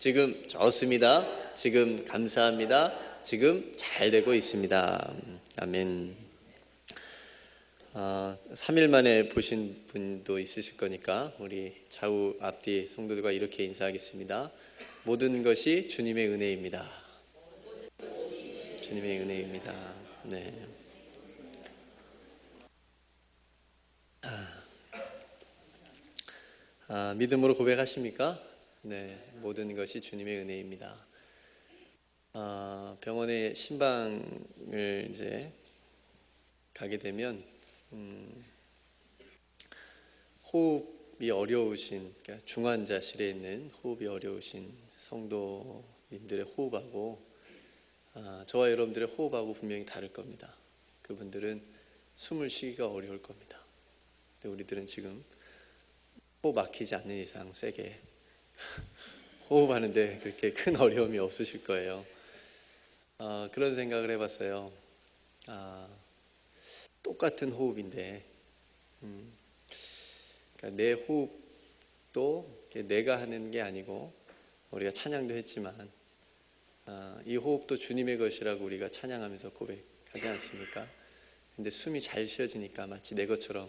지금 좋습니다. 지금 감사합니다. 지금 잘 되고 있습니다. 아멘. 3일 만에 보신 분도 있으실 거니까 우리 좌우 앞뒤 성도들과 이렇게 인사하겠습니다. 모든 것이 주님의 은혜입니다. 주님의 은혜입니다. 네. 믿음으로 고백하십니까? 네, 모든 것이 주님의 은혜입니다. 병원에 신방을 이제 가게 되면 호흡이 어려우신, 그러니까 중환자실에 있는 호흡이 어려우신 성도님들의 호흡하고 저와 여러분들의 호흡하고 분명히 다를 겁니다. 그분들은 숨을 쉬기가 어려울 겁니다. 근데 우리들은 지금 호흡 막히지 않는 이상 세게 호흡하는데 그렇게 큰 어려움이 없으실 거예요. 그런 생각을 해봤어요. 똑같은 호흡인데 그러니까 내 호흡도 내가 하는 게 아니고 우리가 찬양도 했지만 이 호흡도 주님의 것이라고 우리가 찬양하면서 고백하지 않습니까? 근데 숨이 잘 쉬어지니까 마치 내 것처럼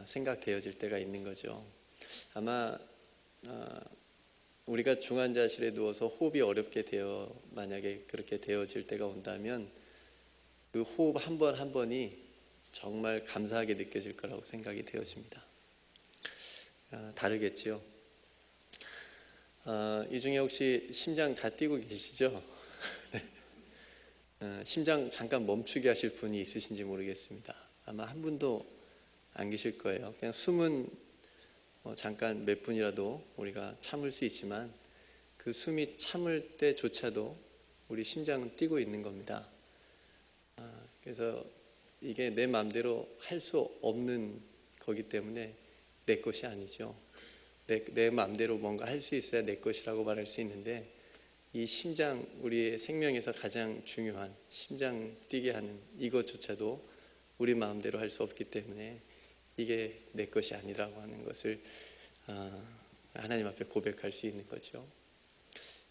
생각되어질 때가 있는 거죠. 아마 우리가 중환자실에 누워서 호흡이 어렵게 되어 만약에 그렇게 되어질 때가 온다면 그 호흡 한 번 한 번이 정말 감사하게 느껴질 거라고 생각이 되어집니다. 다르겠지요. 이 중에 혹시 심장 다 뛰고 계시죠? 심장 잠깐 멈추게 하실 분이 있으신지 모르겠습니다. 아마 한 분도 안 계실 거예요. 그냥 숨은 잠깐 몇 분이라도 우리가 참을 수 있지만 그 숨이 참을 때조차도 우리 심장은 뛰고 있는 겁니다. 그래서 이게 내 마음대로 할 수 없는 거기 때문에 내 것이 아니죠. 내 마음대로 뭔가 할 수 있어야 내 것이라고 말할 수 있는데 이 심장, 우리의 생명에서 가장 중요한 심장 뛰게 하는 이것조차도 우리 마음대로 할 수 없기 때문에 이게 내 것이 아니라고 하는 것을 하나님 앞에 고백할 수 있는 거죠.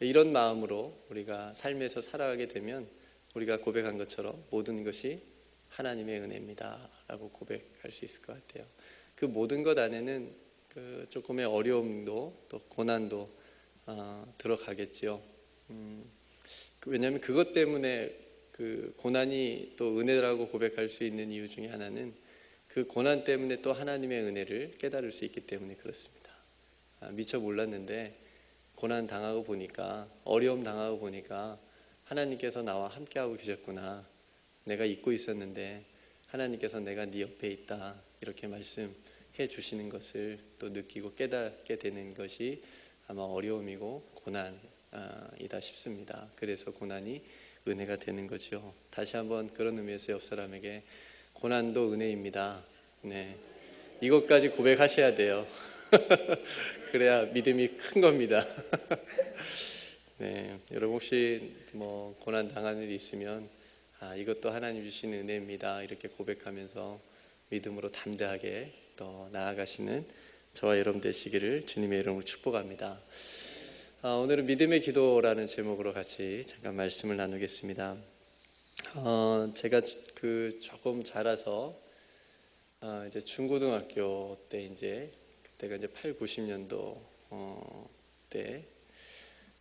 이런 마음으로 우리가 삶에서 살아가게 되면 우리가 고백한 것처럼 모든 것이 하나님의 은혜입니다 라고 고백할 수 있을 것 같아요. 그 모든 것 안에는 그 조금의 어려움도 또 고난도 들어가겠지요. 왜냐하면 그것 때문에 그 고난이 또 은혜라고 고백할 수 있는 이유 중에 하나는 그 고난 때문에 또 하나님의 은혜를 깨달을 수 있기 때문에 그렇습니다. 미처 몰랐는데 고난 당하고 보니까, 어려움 당하고 보니까 하나님께서 나와 함께하고 계셨구나. 내가 잊고 있었는데 하나님께서 내가 네 옆에 있다 이렇게 말씀해 주시는 것을 또 느끼고 깨닫게 되는 것이 아마 어려움이고 고난이다 싶습니다. 그래서 고난이 은혜가 되는 거죠. 다시 한번 그런 의미에서 옆 사람에게 고난도 은혜입니다. 네, 이것까지 고백하셔야 돼요. 그래야 믿음이 큰 겁니다. 네, 여러분 혹시 뭐 고난 당하는 일이 있으면 이것도 하나님 주신 은혜입니다 이렇게 고백하면서 믿음으로 담대하게 더 나아가시는 저와 여러분 되시기를 주님의 이름으로 축복합니다. 오늘은 믿음의 기도라는 제목으로 같이 잠깐 말씀을 나누겠습니다. 제가 조금 자라서 이제 중고등학교 때 이제 그때가 이제 8, 90년도 때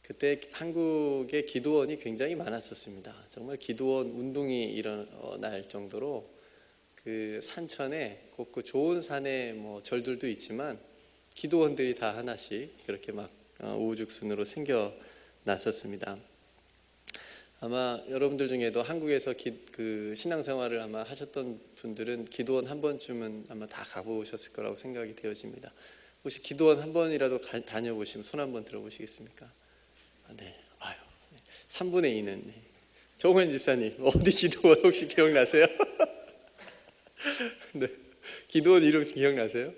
그때 한국에 기도원이 굉장히 많았었습니다. 정말 기도원 운동이 일어날 정도로 그 산천에 그 좋은 산에 뭐 절들도 있지만 기도원들이 다 하나씩 그렇게 막 우후죽순으로 생겨 났었습니다. 아마 여러분들 중에도 한국에서 그 신앙생활을 아마 하셨던 분들은 기도원 한 번쯤은 아마 다 가보셨을 거라고 생각이 되어집니다. 혹시 기도원 한 번이라도 다녀보시면 손 한번 들어보시겠습니까? 네, 3분의 2는 네. 정원 집사님 어디 기도원 혹시 기억나세요? 네, 기도원 이름 기억나세요?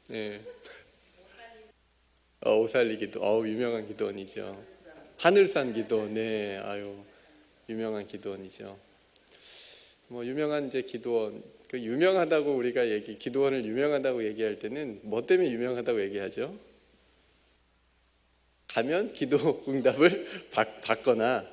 네, 오살리 기도, 유명한 기도원이죠. 하늘산 기도원, 네, 유명한 기도원이죠. 뭐 유명한 이제 기도원, 그 유명하다고 우리가 기도원을 유명하다고 얘기할 때는 뭐 때문에 유명하다고 얘기하죠? 가면 기도 응답을 받거나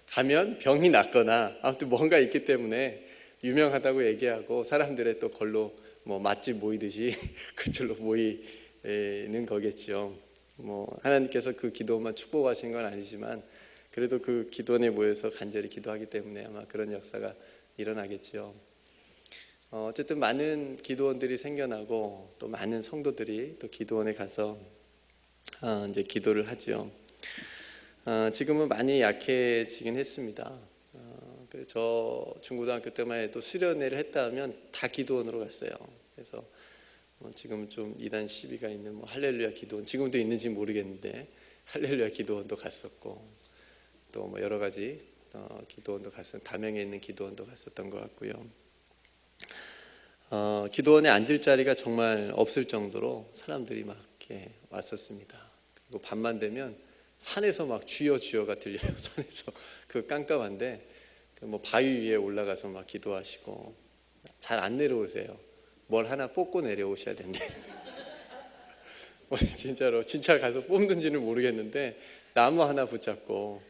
가면 병이 낫거나 아무튼 뭔가 있기 때문에 유명하다고 얘기하고 사람들의 또 걸로 뭐 맛집 모이듯이 그쪽으로 모이는 거겠죠. 뭐 하나님께서 그 기도만 축복하신 건 아니지만 그래도 그 기도원에 모여서 간절히 기도하기 때문에 아마 그런 역사가 일어나겠죠. 어쨌든 많은 기도원들이 생겨나고 또 많은 성도들이 또 기도원에 가서 이제 기도를 하죠. 지금은 많이 약해지긴 했습니다. 저 중고등학교 때만 해도 수련회를 했다 하면 다 기도원으로 갔어요. 그래서 지금 좀 이단 시비가 있는 뭐 할렐루야 기도원, 지금도 있는지 모르겠는데 할렐루야 기도원도 갔었고 또 뭐 여러 가지 기도원도 담양에 있는 기도원도 갔었던 것 같고요. 기도원에 앉을 자리가 정말 없을 정도로 사람들이 막 이렇게 왔었습니다. 그리고 밤만 되면 산에서 막 주여 주여가 들려요. 산에서 그 깜깜한데 뭐 바위 위에 올라가서 막 기도하시고 잘 안 내려오세요. 뭘 하나 뽑고 내려오셔야 된대. 진짜로 진짜 가서 뽑는지는 모르겠는데 나무 하나 붙잡고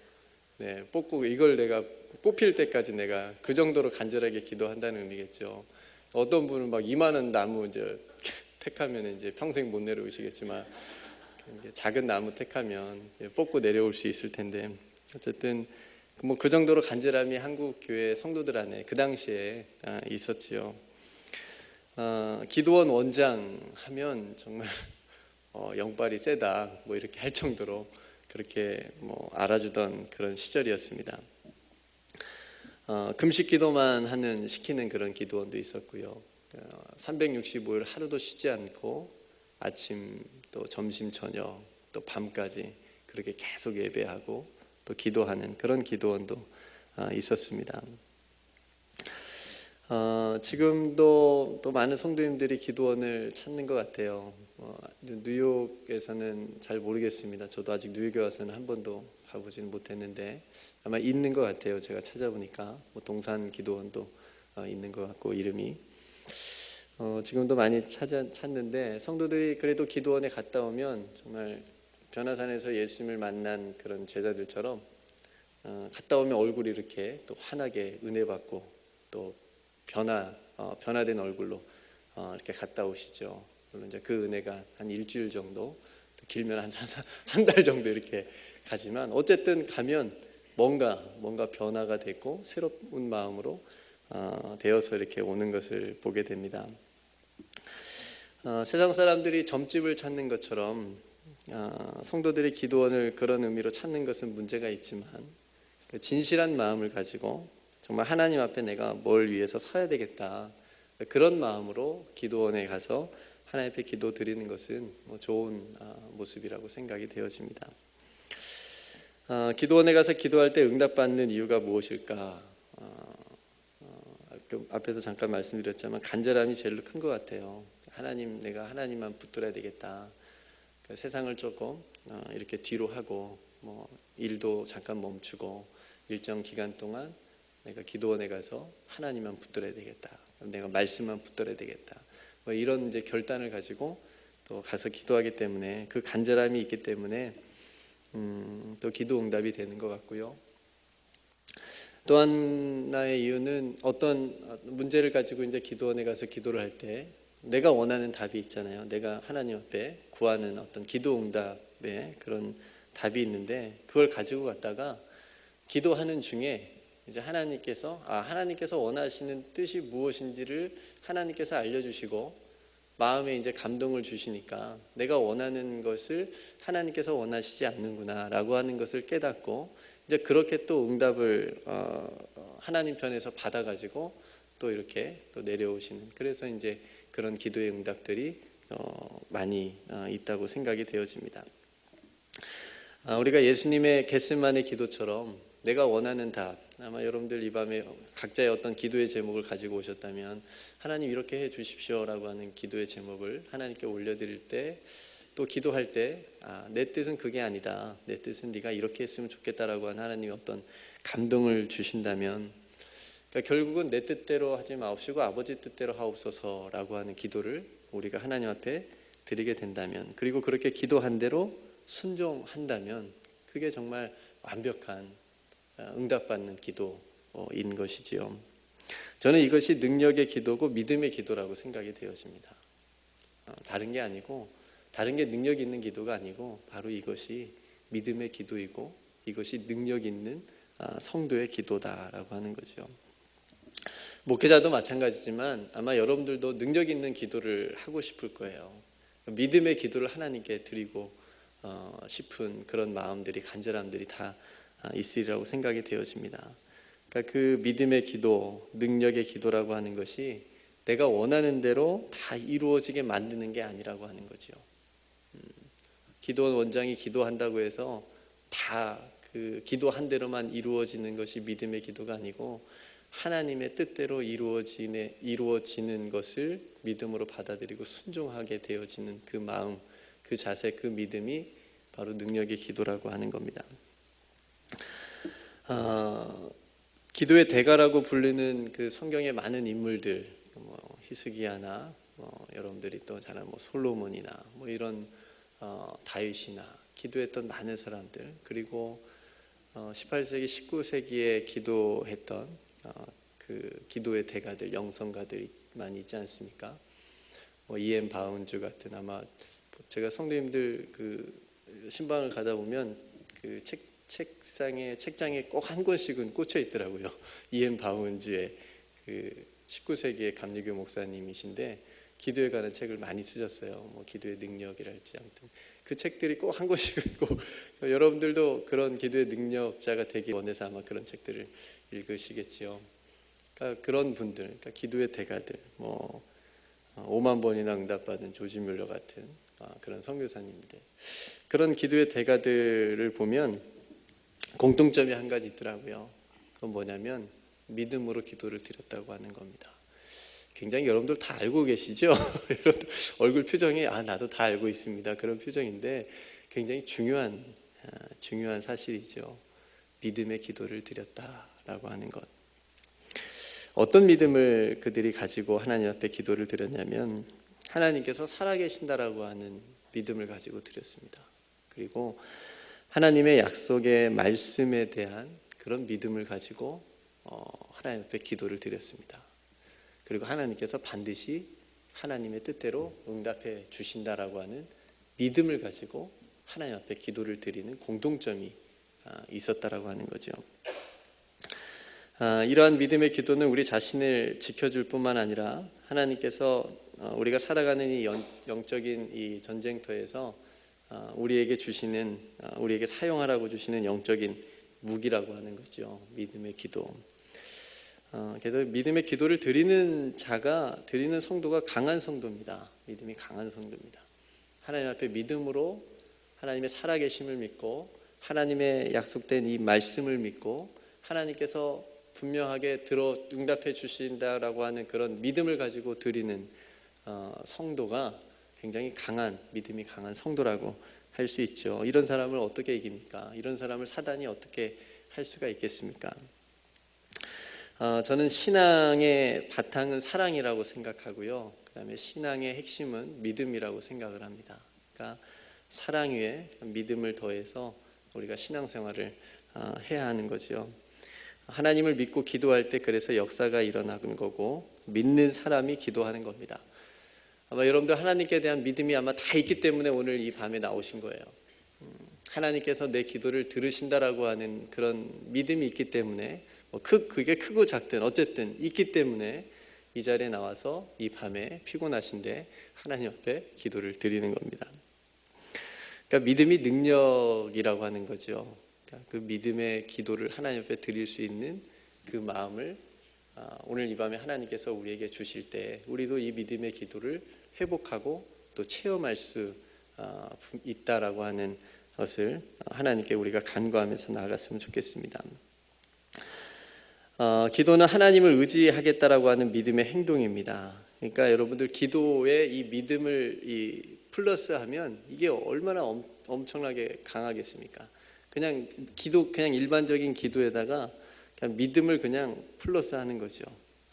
뽑고 이걸 내가 뽑힐 때까지 내가 그 정도로 간절하게 기도한다는 의미겠죠. 어떤 분은 막 이만한 나무 이제 택하면 이제 평생 못 내려오시겠지만 작은 나무 택하면 뽑고 내려올 수 있을 텐데 어쨌든 뭐 그 정도로 간절함이 한국 교회 성도들 안에 그 당시에 있었지요. 기도원 원장 하면 정말 영빨이 세다 뭐 이렇게 할 정도로 그렇게 뭐 알아주던 그런 시절이었습니다. 금식 기도만 시키는 그런 기도원도 있었고요. 365일 하루도 쉬지 않고 아침 또 점심 저녁 또 밤까지 그렇게 계속 예배하고 또 기도하는 그런 기도원도 있었습니다. 지금도 또 많은 성도님들이 기도원을 찾는 것 같아요. 뉴욕에서는 잘 모르겠습니다. 저도 아직 뉴욕에 와서는 한 번도 가보지는 못했는데 아마 있는 것 같아요. 제가 찾아보니까 뭐 동산 기도원도 있는 것 같고 이름이 지금도 많이 찾는데 성도들이 그래도 기도원에 갔다 오면 정말 변화산에서 예수님을 만난 그런 제자들처럼 갔다 오면 얼굴이 이렇게 또 환하게 은혜 받고 또 변화된 얼굴로 이렇게 갔다 오시죠. 물론 이제 그 은혜가 한 일주일 정도, 길면 한 달 정도 이렇게 가지만 어쨌든 가면 뭔가 변화가 됐고 새로운 마음으로 되어서 이렇게 오는 것을 보게 됩니다. 세상 사람들이 점집을 찾는 것처럼 성도들이 기도원을 그런 의미로 찾는 것은 문제가 있지만 진실한 마음을 가지고 정말 하나님 앞에 내가 뭘 위해서 서야 되겠다 그런 마음으로 기도원에 가서 하나님 앞에 기도 드리는 것은 좋은 모습이라고 생각이 되어집니다. 기도원에 가서 기도할 때 응답받는 이유가 무엇일까? 앞에서 잠깐 말씀드렸지만 간절함이 제일 큰 것 같아요. 하나님, 내가 하나님만 붙들어야 되겠다. 세상을 조금 이렇게 뒤로 하고 뭐 일도 잠깐 멈추고 일정 기간 동안 내가 기도원에 가서 하나님만 붙들어야 되겠다. 내가 말씀만 붙들어야 되겠다. 뭐 이런 이제 결단을 가지고 또 가서 기도하기 때문에 그 간절함이 있기 때문에 또 기도 응답이 되는 것 같고요. 또 하나의 이유는 어떤 문제를 가지고 이제 기도원에 가서 기도를 할 때 내가 원하는 답이 있잖아요. 내가 하나님 앞에 구하는 어떤 기도 응답의 그런 답이 있는데 그걸 가지고 갔다가 기도하는 중에 이제 하나님께서 원하시는 뜻이 무엇인지를 하나님께서 알려주시고 마음에 이제 감동을 주시니까 내가 원하는 것을 하나님께서 원하시지 않는구나라고 하는 것을 깨닫고 이제 그렇게 또 응답을 하나님 편에서 받아가지고 또 이렇게 또 내려오시는 그래서 이제 그런 기도의 응답들이 많이 있다고 생각이 되어집니다. 우리가 예수님의 겟세마네 기도처럼 내가 원하는 답 아마 여러분들 이 밤에 각자의 어떤 기도의 제목을 가지고 오셨다면 하나님 이렇게 해 주십시오라고 하는 기도의 제목을 하나님께 올려드릴 때 또 기도할 때 내 뜻은 그게 아니다. 내 뜻은 네가 이렇게 했으면 좋겠다라고 하는 하나님의 어떤 감동을 주신다면 그러니까 결국은 내 뜻대로 하지 마옵시고 아버지 뜻대로 하옵소서라고 하는 기도를 우리가 하나님 앞에 드리게 된다면 그리고 그렇게 기도한 대로 순종한다면 그게 정말 완벽한 응답받는 기도인 것이지요. 저는 이것이 능력의 기도고 믿음의 기도라고 생각이 되어집니다. 다른 게 아니고, 다른 게 능력 있는 기도가 아니고 바로 이것이 믿음의 기도이고 이것이 능력 있는 성도의 기도다라고 하는 거죠. 목회자도 마찬가지지만 아마 여러분들도 능력 있는 기도를 하고 싶을 거예요. 믿음의 기도를 하나님께 드리고 싶은 그런 마음들이, 간절함들이 다 있으리라고 생각이 되어집니다. 그러니까 그 믿음의 기도, 능력의 기도라고 하는 것이 내가 원하는 대로 다 이루어지게 만드는 게 아니라고 하는 거죠. 기도원 원장이 기도한다고 해서 다 그 기도한 대로만 이루어지는 것이 믿음의 기도가 아니고 하나님의 뜻대로 이루어지는 것을 믿음으로 받아들이고 순종하게 되어지는 그 마음, 그 자세, 그 믿음이 바로 능력의 기도라고 하는 겁니다. 기도의 대가라고 불리는 그 성경의 많은 인물들, 히스기야나 여러분들이 또 잘 아는 솔로몬이나 이런 다윗이나 기도했던 많은 사람들, 그리고 18세기, 19세기에 기도했던 그 기도의 대가들, 영성가들이 많이 있지 않습니까? E.M. 바운즈 같은, 아마 제가 성도님들 그 신방을 가다 보면 그 책장에 꼭 한 권씩은 꽂혀 있더라고요. E.M. 바운즈의 그 19세기의 감리교 목사님이신데 기도에 관한 책을 많이 쓰셨어요. 기도의 능력이랄지, 아무튼 그 책들이 꼭 한 권씩 있고 여러분들도 그런 기도의 능력자가 되기 원해서 아마 그런 책들을 읽으시겠지요. 그러니까 그런 분들, 그러니까 기도의 대가들, 5만 번이나 응답받은 조지 뮬러 같은 그런 선교사님들, 그런 기도의 대가들을 보면 공통점이 한 가지 있더라고요. 그건 뭐냐면 믿음으로 기도를 드렸다고 하는 겁니다. 굉장히 여러분들 다 알고 계시죠? 얼굴 표정이 나도 다 알고 있습니다, 그런 표정인데 굉장히 중요한 사실이죠. 믿음의 기도를 드렸다라고 하는 것. 어떤 믿음을 그들이 가지고 하나님 앞에 기도를 드렸냐면 하나님께서 살아계신다라고 하는 믿음을 가지고 드렸습니다. 그리고 하나님의 약속의 말씀에 대한 그런 믿음을 가지고 하나님 앞에 기도를 드렸습니다. 그리고 하나님께서 반드시 하나님의 뜻대로 응답해 주신다라고 하는 믿음을 가지고 하나님 앞에 기도를 드리는 공통점이 있었다라고 하는 거죠. 이러한 믿음의 기도는 우리 자신을 지켜줄 뿐만 아니라 하나님께서 우리가 살아가는 이 영적인 이 전쟁터에서 우리에게 사용하라고 주시는 영적인 무기라고 하는 거죠. 믿음의 기도. 그래서 믿음의 기도를 드리는 성도가 강한 성도입니다. 믿음이 강한 성도입니다. 하나님 앞에 믿음으로 하나님의 살아계심을 믿고 하나님의 약속된 이 말씀을 믿고 하나님께서 분명하게 응답해 주신다라고 하는 그런 믿음을 가지고 드리는 성도가 굉장히 믿음이 강한 성도라고 할 수 있죠. 이런 사람을 어떻게 이깁니까? 이런 사람을 사단이 어떻게 할 수가 있겠습니까? 저는 신앙의 바탕은 사랑이라고 생각하고요. 그 다음에 신앙의 핵심은 믿음이라고 생각을 합니다. 그러니까 사랑 위에 믿음을 더해서 우리가 신앙생활을 해야 하는 거죠. 하나님을 믿고 기도할 때 그래서 역사가 일어나는 거고 믿는 사람이 기도하는 겁니다. 아마 여러분들 하나님께 대한 믿음이 아마 다 있기 때문에 오늘 이 밤에 나오신 거예요. 하나님께서 내 기도를 들으신다라고 하는 그런 믿음이 있기 때문에 그게 크고 작든 어쨌든 있기 때문에 이 자리에 나와서 이 밤에 피곤하신데 하나님 앞에 기도를 드리는 겁니다. 그러니까 믿음이 능력이라고 하는 거죠. 그러니까 그 믿음의 기도를 하나님 앞에 드릴 수 있는 그 마음을 오늘 이 밤에 하나님께서 우리에게 주실 때 우리도 이 믿음의 기도를 회복하고 또 체험할 수 있다라고 하는 것을 하나님께 우리가 간구하면서 나아갔으면 좋겠습니다. 기도는 하나님을 의지하겠다라고 하는 믿음의 행동입니다. 그러니까 여러분들 기도에 이 믿음을 플러스하면 이게 얼마나 엄청나게 강하겠습니까? 그냥 일반적인 기도에다가 그냥 믿음을 그냥 플러스하는 거죠.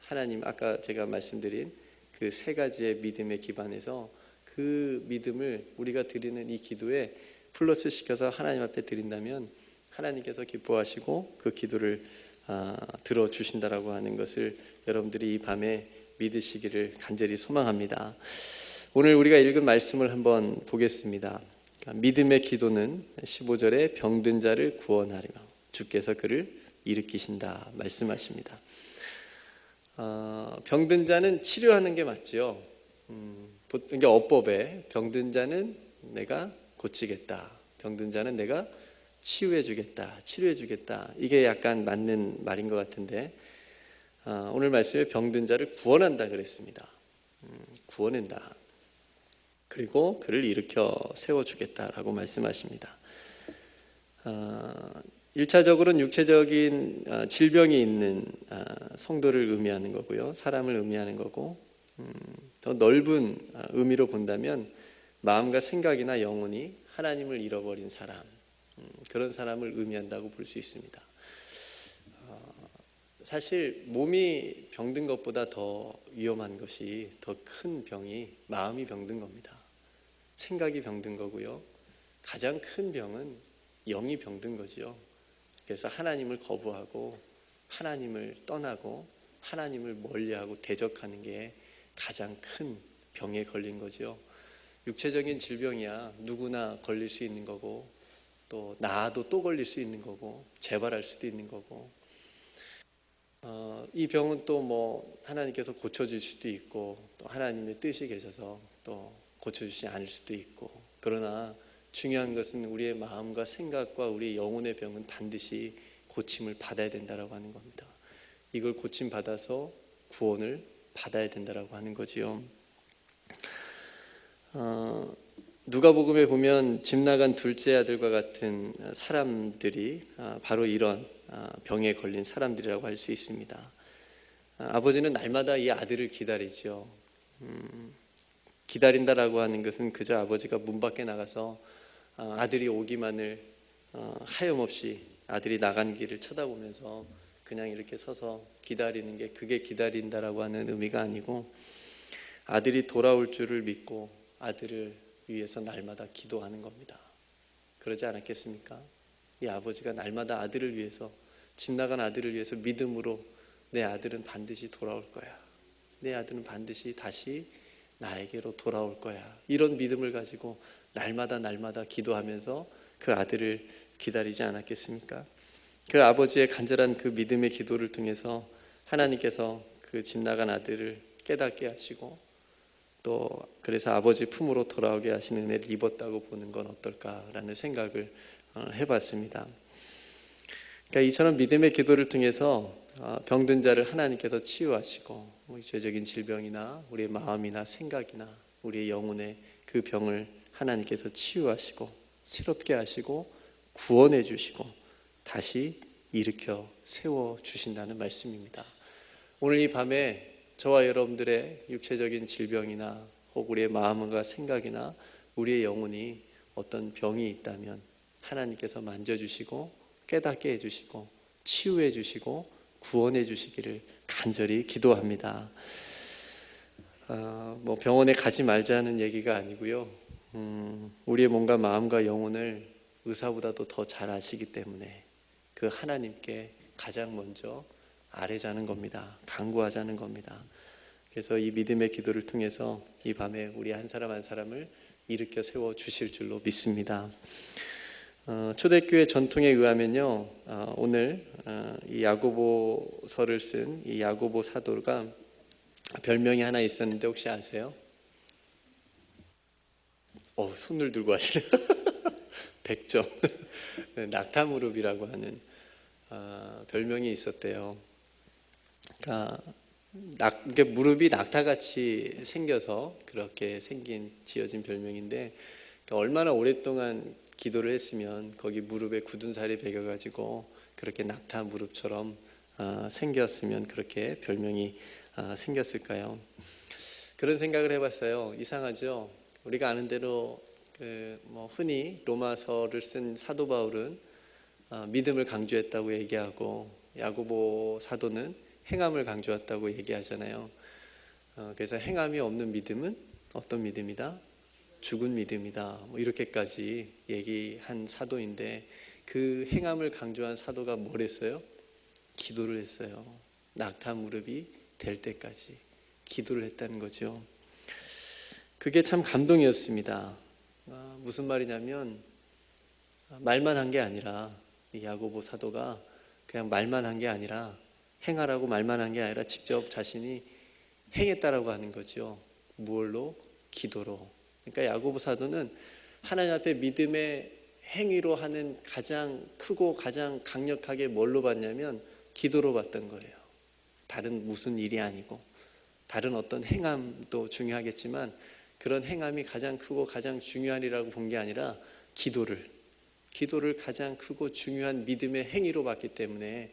하나님, 아까 제가 말씀드린 그 세 가지의 믿음에 기반해서 그 믿음을 우리가 드리는 이 기도에 플러스 시켜서 하나님 앞에 드린다면 하나님께서 기뻐하시고 그 기도를 들어주신다라고 하는 것을 여러분들이 이 밤에 믿으시기를 간절히 소망합니다. 오늘 우리가 읽은 말씀을 한번 보겠습니다. 믿음의 기도는 15절에 병든 자를 구원하리며 주께서 그를 일으키신다 말씀하십니다. 병든 자는 치료하는 게 맞죠. 그러니까 어법에 병든 자는 내가 고치겠다, 병든 자는 내가 치유해 주겠다, 치료해 주겠다, 이게 약간 맞는 말인 것 같은데 오늘 말씀에 병든 자를 구원한다 그랬습니다. 구원한다. 그리고 그를 일으켜 세워주겠다라고 말씀하십니다. 1차적으로는 육체적인 질병이 있는 성도를 의미하는 거고요, 사람을 의미하는 거고, 더 넓은 의미로 본다면 마음과 생각이나 영혼이 하나님을 잃어버린 사람, 그런 사람을 의미한다고 볼 수 있습니다. 사실 몸이 병든 것보다 더 위험한 것이, 더 큰 병이 마음이 병든 겁니다. 생각이 병든 거고요, 가장 큰 병은 영이 병든 거지요. 그래서 하나님을 거부하고 하나님을 떠나고 하나님을 멀리하고 대적하는 게 가장 큰 병에 걸린 거죠. 육체적인 질병이야 누구나 걸릴 수 있는 거고, 또 나아도 또 걸릴 수 있는 거고, 재발할 수도 있는 거고, 이 병은 또 뭐 하나님께서 고쳐줄 수도 있고, 또 하나님의 뜻이 계셔서 또 고쳐주지 않을 수도 있고, 그러나 중요한 것은 우리의 마음과 생각과 우리의 영혼의 병은 반드시 고침을 받아야 된다라고 하는 겁니다. 이걸 고침 받아서 구원을 받아야 된다라고 하는 거지요. 누가복음에 보면 집 나간 둘째 아들과 같은 사람들이 바로 이런 병에 걸린 사람들이라고 할 수 있습니다. 아버지는 날마다 이 아들을 기다리죠. 기다린다라고 하는 것은 그저 아버지가 문 밖에 나가서 아들이 오기만을 하염없이 아들이 나간 길을 쳐다보면서 그냥 이렇게 서서 기다리는 게, 그게 기다린다라고 하는 의미가 아니고, 아들이 돌아올 줄을 믿고 아들을 위해서 날마다 기도하는 겁니다. 그러지 않았겠습니까? 이 아버지가 날마다 아들을 위해서, 집 나간 아들을 위해서 믿음으로 내 아들은 반드시 돌아올 거야, 내 아들은 반드시 다시 나에게로 돌아올 거야, 이런 믿음을 가지고 날마다 기도하면서 그 아들을 기다리지 않았겠습니까? 그 아버지의 간절한 그 믿음의 기도를 통해서 하나님께서 그 집 나간 아들을 깨닫게 하시고, 또 그래서 아버지 품으로 돌아오게 하시는 은혜를 입었다고 보는 건 어떨까라는 생각을 해봤습니다. 그러니까 이처럼 믿음의 기도를 통해서 병든 자를 하나님께서 치유하시고, 죄적인 질병이나 우리의 마음이나 생각이나 우리의 영혼의 그 병을 하나님께서 치유하시고 새롭게 하시고 구원해 주시고 다시 일으켜 세워 주신다는 말씀입니다. 오늘 이 밤에 저와 여러분들의 육체적인 질병이나 혹 우리의 마음과 생각이나 우리의 영혼이 어떤 병이 있다면 하나님께서 만져주시고 깨닫게 해주시고 치유해 주시고 구원해 주시기를 간절히 기도합니다. 뭐 병원에 가지 말자는 얘기가 아니고요, 우리의 몸과 마음과 영혼을 의사보다도 더 잘 아시기 때문에 그 하나님께 가장 먼저 아뢰자는 겁니다. 간구하자는 겁니다. 그래서 이 믿음의 기도를 통해서 이 밤에 우리 한 사람 한 사람을 일으켜 세워 주실 줄로 믿습니다. 초대교회 전통에 의하면요, 오늘 이 야고보서를 쓴 이 야고보 사도가 별명이 하나 있었는데 혹시 아세요? 손을 들고 하시네. 100점. 낙타무릎이라고 하는 별명이 있었대요. 그러니까 이게 무릎이 낙타같이 생겨서 그렇게 지어진 별명인데, 그러니까 얼마나 오랫동안 기도를 했으면 거기 무릎에 굳은 살이 배겨가지고 그렇게 낙타 무릎처럼 생겼으면 그렇게 별명이 생겼을까요? 그런 생각을 해봤어요. 이상하죠? 우리가 아는 대로 흔히 로마서를 쓴 사도 바울은 믿음을 강조했다고 얘기하고, 야고보 사도는 행함을 강조했다고 얘기하잖아요. 그래서 행함이 없는 믿음은 어떤 믿음이다? 죽은 믿음이다. 뭐 이렇게까지 얘기한 사도인데 그 행함을 강조한 사도가 뭘 했어요? 기도를 했어요. 낙타 무릎이 될 때까지 기도를 했다는 거죠. 그게 참 감동이었습니다. 무슨 말이냐면 말만 한 게 아니라 이 야고보 사도가 그냥 말만 한 게 아니라 행하라고 말만 한 게 아니라 직접 자신이 행했다라고 하는 거죠. 무얼로? 기도로. 그러니까 야고보 사도는 하나님 앞에 믿음의 행위로 하는 가장 크고 가장 강력하게 뭘로 봤냐면 기도로 봤던 거예요. 다른 무슨 일이 아니고 다른 어떤 행함도 중요하겠지만 그런 행함이 가장 크고 가장 중요한 일이라고 본 게 아니라 기도를 가장 크고 중요한 믿음의 행위로 봤기 때문에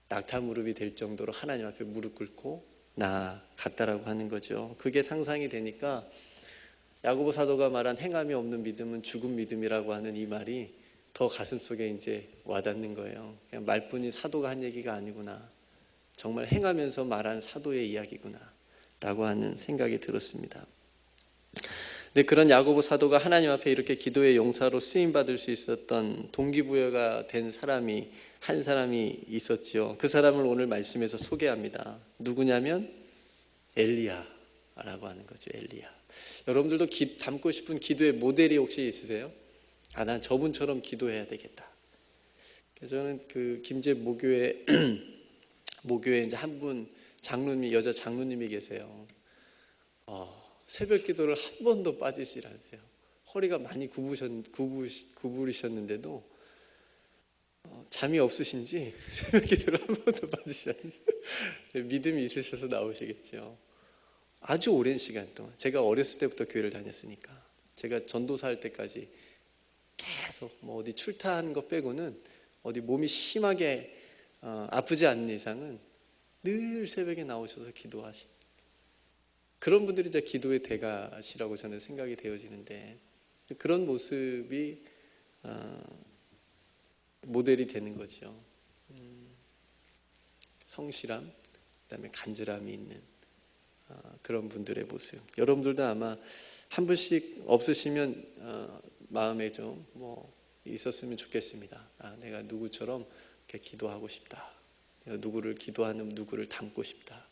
낙타 무릎이 될 정도로 하나님 앞에 무릎 꿇고 나아갔다라고 하는 거죠. 그게 상상이 되니까 야고보 사도가 말한 행함이 없는 믿음은 죽은 믿음이라고 하는 이 말이 더 가슴속에 이제 와닿는 거예요. 그냥 말뿐인 사도가 한 얘기가 아니구나. 정말 행하면서 말한 사도의 이야기구나 라고 하는 생각이 들었습니다. 근데 그런 야고보 사도가 하나님 앞에 이렇게 기도의 용사로 쓰임받을 수 있었던 동기부여가 된 사람이 한 사람이 있었지요. 그 사람을 오늘 말씀에서 소개합니다. 누구냐면 엘리야라고 하는 거죠. 엘리야. 여러분들도 닮고 싶은 기도의 모델이 혹시 있으세요? 난 저분처럼 기도해야 되겠다. 그래서 저는 그 김제 모교회 이제 한 분 여자 장로님이 계세요. 새벽 기도를 한 번도 빠지질 않으세요. 허리가 많이 구부리셨는데도 잠이 없으신지 새벽 기도를 한 번도 빠지지 않으세요. 믿음이 있으셔서 나오시겠죠. 아주 오랜 시간 동안 제가 어렸을 때부터 교회를 다녔으니까 제가 전도사 할 때까지 계속 뭐 어디 출타한 거 빼고는 어디 몸이 심하게 아프지 않는 이상은 늘 새벽에 나오셔서 기도하시. 그런 분들이 이제 기도의 대가시라고 저는 생각이 되어지는데 그런 모습이 모델이 되는 거죠. 성실함, 그다음에 간절함이 있는 그런 분들의 모습. 여러분들도 아마 한 분씩 없으시면 마음에 좀 뭐 있었으면 좋겠습니다. 내가 누구처럼 이렇게 기도하고 싶다. 내가 누구를 기도하는 누구를 닮고 싶다.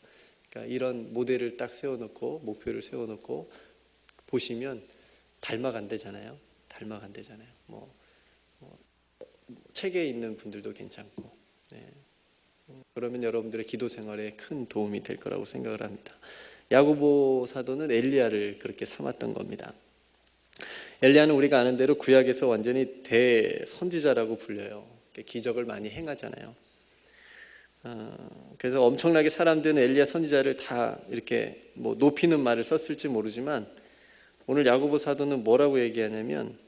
그러니까 이런 모델을 딱 세워놓고 목표를 세워놓고 보시면 닮아간대잖아요. 뭐 책에 있는 분들도 괜찮고. 네. 그러면 여러분들의 기도 생활에 큰 도움이 될 거라고 생각을 합니다. 야고보 사도는 엘리야를 그렇게 삼았던 겁니다. 엘리야는 우리가 아는 대로 구약에서 완전히 대선지자라고 불려요. 기적을 많이 행하잖아요. 그래서 엄청나게 사람들은 엘리야 선지자를 다 이렇게 뭐 높이는 말을 썼을지 모르지만 오늘 야고보 사도는 뭐라고 얘기하냐면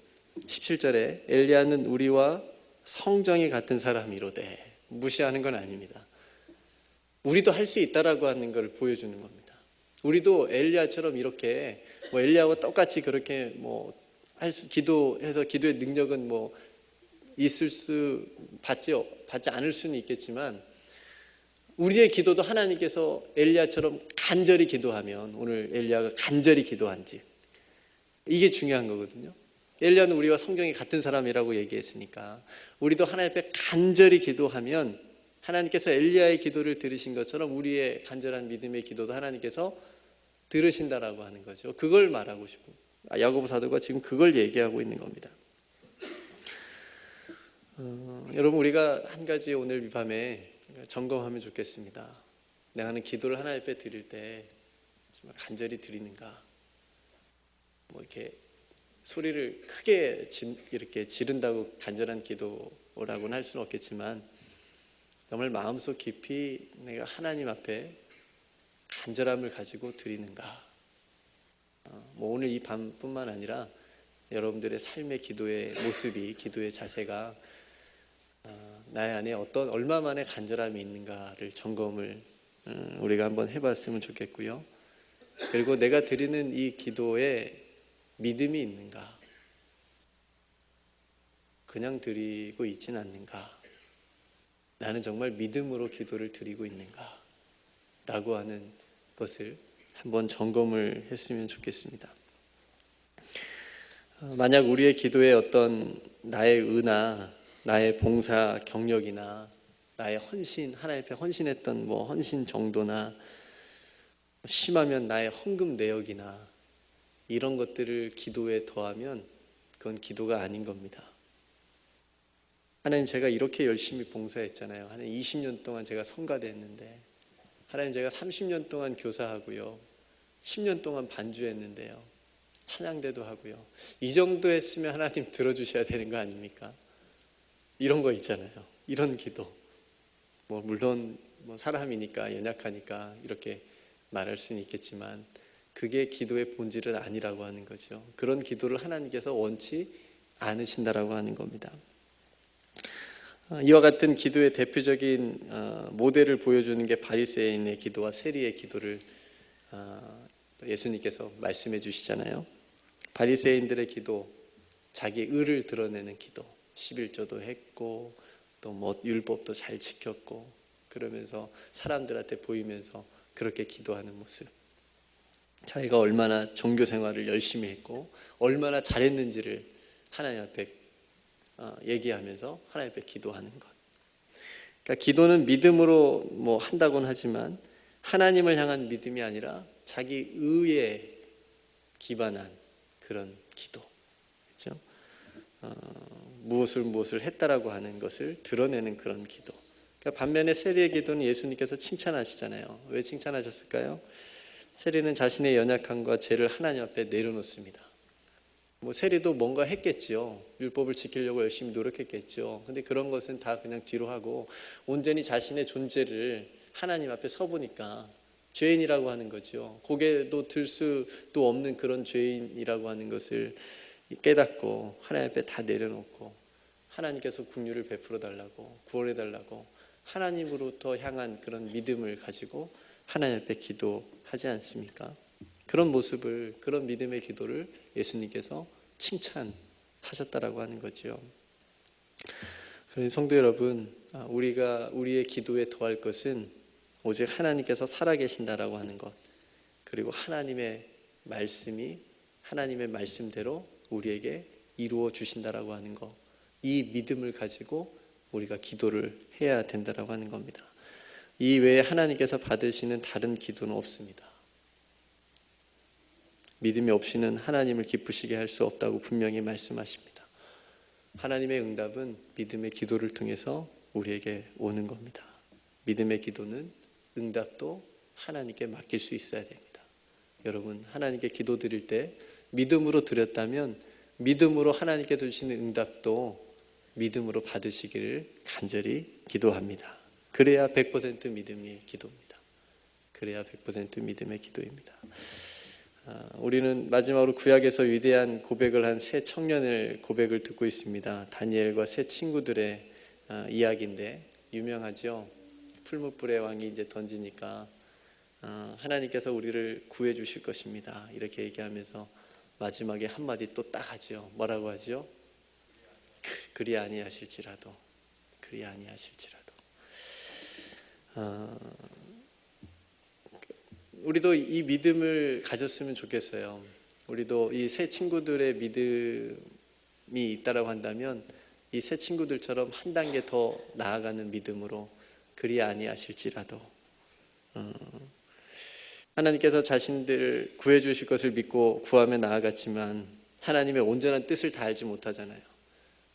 17절에 엘리야는 우리와 성정이 같은 사람이로되, 무시하는 건 아닙니다. 우리도 할 수 있다라고 하는 걸 보여주는 겁니다. 우리도 엘리야처럼 이렇게 뭐 엘리야와 똑같이 그렇게 뭐 기도해서 기도의 능력은 뭐 받지 않을 수는 있겠지만 우리의 기도도 하나님께서 엘리야처럼 간절히 기도하면, 오늘 엘리야가 간절히 기도한지 이게 중요한 거거든요. 엘리야는 우리와 성경이 같은 사람이라고 얘기했으니까 우리도 하나님 앞에 간절히 기도하면 하나님께서 엘리야의 기도를 들으신 것처럼 우리의 간절한 믿음의 기도도 하나님께서 들으신다라고 하는 거죠. 그걸 말하고 싶은 야고보 사도가 지금 그걸 얘기하고 있는 겁니다. 여러분, 우리가 한 가지 오늘 이 밤에 점검하면 좋겠습니다. 내가는 기도를 하나님 앞에 드릴 때 정말 간절히 드리는가? 뭐 이렇게 소리를 크게 이렇게 지른다고 간절한 기도라고는 할 수는 없겠지만 정말 마음속 깊이 내가 하나님 앞에 간절함을 가지고 드리는가? 뭐 오늘 이 밤뿐만 아니라 여러분들의 삶의 기도의 모습이, 기도의 자세가 나의 안에 얼마만의 간절함이 있는가를 점검을 우리가 한번 해봤으면 좋겠고요. 그리고 내가 드리는 이 기도에 믿음이 있는가? 그냥 드리고 있진 않는가? 나는 정말 믿음으로 기도를 드리고 있는가? 라고 하는 것을 한번 점검을 했으면 좋겠습니다. 만약 우리의 기도에 어떤 나의 의나 나의 봉사 경력이나 나의 헌신, 하나님 앞에 헌신했던 헌신 정도나 심하면 나의 헌금 내역이나 이런 것들을 기도에 더하면 그건 기도가 아닌 겁니다. 하나님, 제가 이렇게 열심히 봉사했잖아요. 한 20년 동안 제가 성가대 했는데, 하나님, 제가 30년 동안 교사하고요, 10년 동안 반주했는데요, 찬양대도 하고요, 이 정도 했으면 하나님 들어주셔야 되는 거 아닙니까? 이런 거 있잖아요. 이런 기도. 물론 사람이니까, 연약하니까 이렇게 말할 수는 있겠지만 그게 기도의 본질은 아니라고 하는 거죠. 그런 기도를 하나님께서 원치 않으신다라고 하는 겁니다. 이와 같은 기도의 대표적인 모델을 보여주는 게 바리새인의 기도와 세리의 기도를 예수님께서 말씀해 주시잖아요. 바리새인들의 기도, 자기 의를 드러내는 기도, 11조도 했고 또 율법도 잘 지켰고 그러면서 사람들한테 보이면서 그렇게 기도하는 모습, 자기가 얼마나 종교 생활을 열심히 했고 얼마나 잘했는지를 하나님 앞에 얘기하면서 하나님 앞에 기도하는 것. 그러니까 기도는 믿음으로 한다고는 하지만 하나님을 향한 믿음이 아니라 자기 의에 기반한 그런 기도, 그렇죠? 무엇을 했다라고 하는 것을 드러내는 그런 기도. 그러니까 반면에 세리의 기도는 예수님께서 칭찬하시잖아요. 왜 칭찬하셨을까요? 세리는 자신의 연약함과 죄를 하나님 앞에 내려놓습니다. 세리도 뭔가 했겠지요. 율법을 지키려고 열심히 노력했겠죠. 근데 그런 것은 다 그냥 뒤로 하고 온전히 자신의 존재를 하나님 앞에 서보니까 죄인이라고 하는 거죠. 고개도 들 수도 없는 그런 죄인이라고 하는 것을 깨닫고 하나님 앞에 다 내려놓고 하나님께서 긍휼을 베풀어 달라고, 구원해 달라고 하나님으로부터 향한 그런 믿음을 가지고 하나님 앞에 기도하지 않습니까? 그런 모습을, 그런 믿음의 기도를 예수님께서 칭찬하셨다라고 하는 거죠. 그래서 성도 여러분, 우리의 기도에 더할 것은 오직 하나님께서 살아계신다라고 하는 것, 그리고 하나님의 말씀이 하나님의 말씀대로 우리에게 이루어 주신다라고 하는 것, 이 믿음을 가지고 우리가 기도를 해야 된다라고 하는 겁니다. 이 외에 하나님께서 받으시는 다른 기도는 없습니다. 믿음이 없이는 하나님을 기쁘시게 할 수 없다고 분명히 말씀하십니다. 하나님의 응답은 믿음의 기도를 통해서 우리에게 오는 겁니다. 믿음의 기도는 응답도 하나님께 맡길 수 있어야 됩니다. 여러분, 하나님께 기도 드릴 때 믿음으로 드렸다면 믿음으로 하나님께서 주시는 응답도 믿음으로 받으시기를 간절히 기도합니다. 그래야 100% 믿음의 기도입니다. 그래야 100% 믿음의 기도입니다. 우리는 마지막으로 구약에서 위대한 고백을 한 세 청년의 고백을 듣고 있습니다. 다니엘과 세 친구들의 이야기인데 유명하죠. 풀무불의 왕이 이제 던지니까 하나님께서 우리를 구해 주실 것입니다. 이렇게 얘기하면서 마지막에 한마디 또 딱 하죠. 뭐라고 하죠? 그리 아니하실지라도, 그리 아니하실지라도. 우리도 이 믿음을 가졌으면 좋겠어요. 우리도 이 세 친구들의 믿음이 있다라고 한다면 이 세 친구들처럼 한 단계 더 나아가는 믿음으로 그리 아니하실지라도 하나님께서 자신들을 구해 주실 것을 믿고 구하며 나아갔지만 하나님의 온전한 뜻을 다 알지 못하잖아요.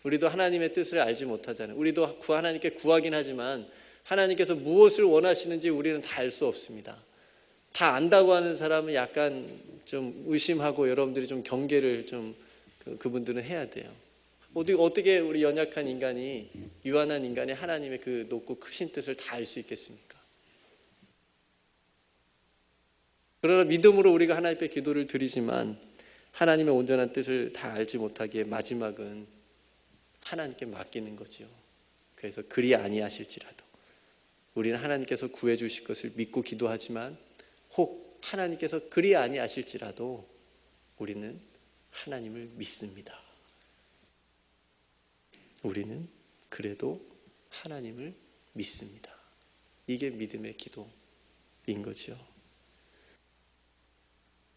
우리도 하나님의 뜻을 알지 못하잖아요. 우리도 하나님께 구하긴 하지만 하나님께서 무엇을 원하시는지 우리는 다 알 수 없습니다. 다 안다고 하는 사람은 약간 좀 의심하고 여러분들이 좀 경계를 좀 그분들은 해야 돼요. 어떻게 우리 연약한 인간이, 유한한 인간이 하나님의 그 높고 크신 뜻을 다 알 수 있겠습니까? 그러나 믿음으로 우리가 하나님 앞에 기도를 드리지만 하나님의 온전한 뜻을 다 알지 못하기에 마지막은 하나님께 맡기는 거죠. 그래서 그리 아니하실지라도 우리는 하나님께서 구해 주실 것을 믿고 기도하지만 혹 하나님께서 그리 아니하실지라도 우리는 하나님을 믿습니다. 우리는 그래도 하나님을 믿습니다. 이게 믿음의 기도인 거죠.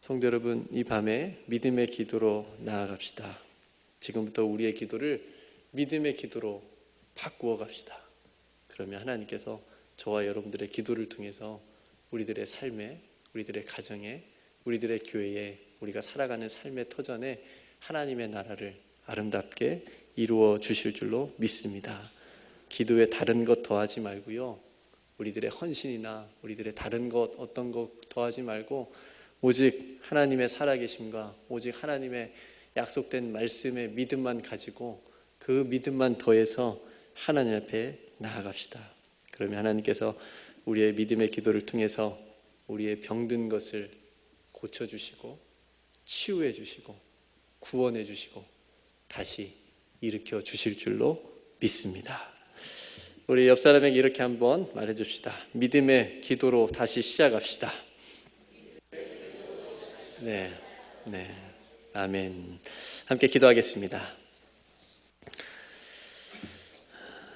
성도 여러분, 이 밤에 믿음의 기도로 나아갑시다. 지금부터 우리의 기도를 믿음의 기도로 바꾸어 갑시다. 그러면 하나님께서 저와 여러분들의 기도를 통해서 우리들의 삶에, 우리들의 가정에, 우리들의 교회에, 우리가 살아가는 삶의 터전에 하나님의 나라를 아름답게 이루어 주실 줄로 믿습니다. 기도에 다른 것 더하지 말고요, 우리들의 헌신이나 우리들의 다른 것 어떤 것 더하지 말고 오직 하나님의 살아계심과 오직 하나님의 약속된 말씀의 믿음만 가지고 그 믿음만 더해서 하나님 앞에 나아갑시다. 그러면 하나님께서 우리의 믿음의 기도를 통해서 우리의 병든 것을 고쳐주시고 치유해 주시고 구원해 주시고 다시 일으켜 주실 줄로 믿습니다. 우리 옆 사람에게 이렇게 한번 말해 줍시다. 믿음의 기도로 다시 시작합시다. 네, 아멘. 함께 기도하겠습니다.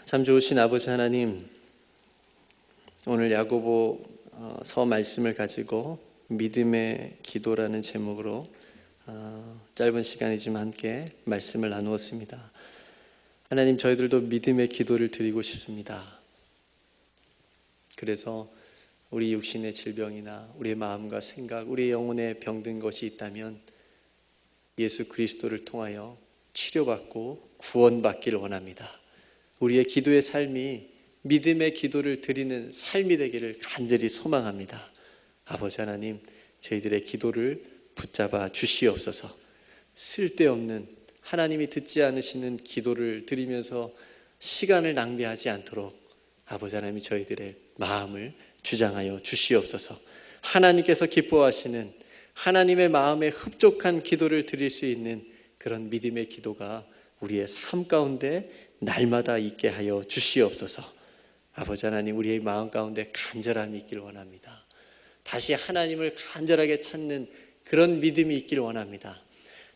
참 좋으신 아버지 하나님, 오늘 야고보서 말씀을 가지고 믿음의 기도라는 제목으로 짧은 시간이지만 함께 말씀을 나누었습니다. 하나님, 저희들도 믿음의 기도를 드리고 싶습니다. 그래서 우리 육신의 질병이나 우리의 마음과 생각, 우리의 영혼에 병든 것이 있다면 예수 그리스도를 통하여 치료받고 구원받기를 원합니다. 우리의 기도의 삶이 믿음의 기도를 드리는 삶이 되기를 간절히 소망합니다. 아버지 하나님, 저희들의 기도를 붙잡아 주시옵소서. 쓸데없는 하나님이 듣지 않으시는 기도를 드리면서 시간을 낭비하지 않도록 아버지 하나님이 저희들의 마음을 주장하여 주시옵소서. 하나님께서 기뻐하시는 하나님의 마음에 흡족한 기도를 드릴 수 있는 그런 믿음의 기도가 우리의 삶 가운데 날마다 있게 하여 주시옵소서. 아버지 하나님, 우리의 마음 가운데 간절함이 있기를 원합니다. 다시 하나님을 간절하게 찾는 그런 믿음이 있기를 원합니다.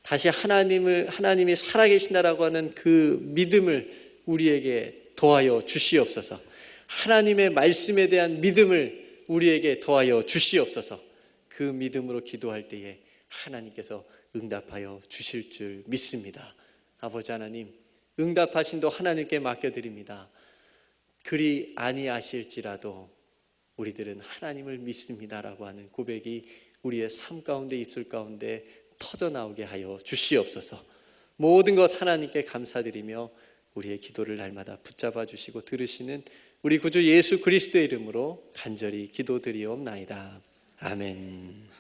다시 하나님이 살아계신다라고 하는 그 믿음을 우리에게 더하여 주시옵소서. 하나님의 말씀에 대한 믿음을 우리에게 더하여 주시옵소서. 그 믿음으로 기도할 때에 하나님께서 응답하여 주실 줄 믿습니다. 아버지 하나님, 응답하신도 하나님께 맡겨드립니다. 그리 아니하실지라도 우리들은 하나님을 믿습니다라고 하는 고백이 우리의 삶 가운데 입술 가운데 터져나오게 하여 주시옵소서. 모든 것 하나님께 감사드리며 우리의 기도를 날마다 붙잡아 주시고 들으시는 우리 구주 예수 그리스도의 이름으로 간절히 기도드리옵나이다. 아멘.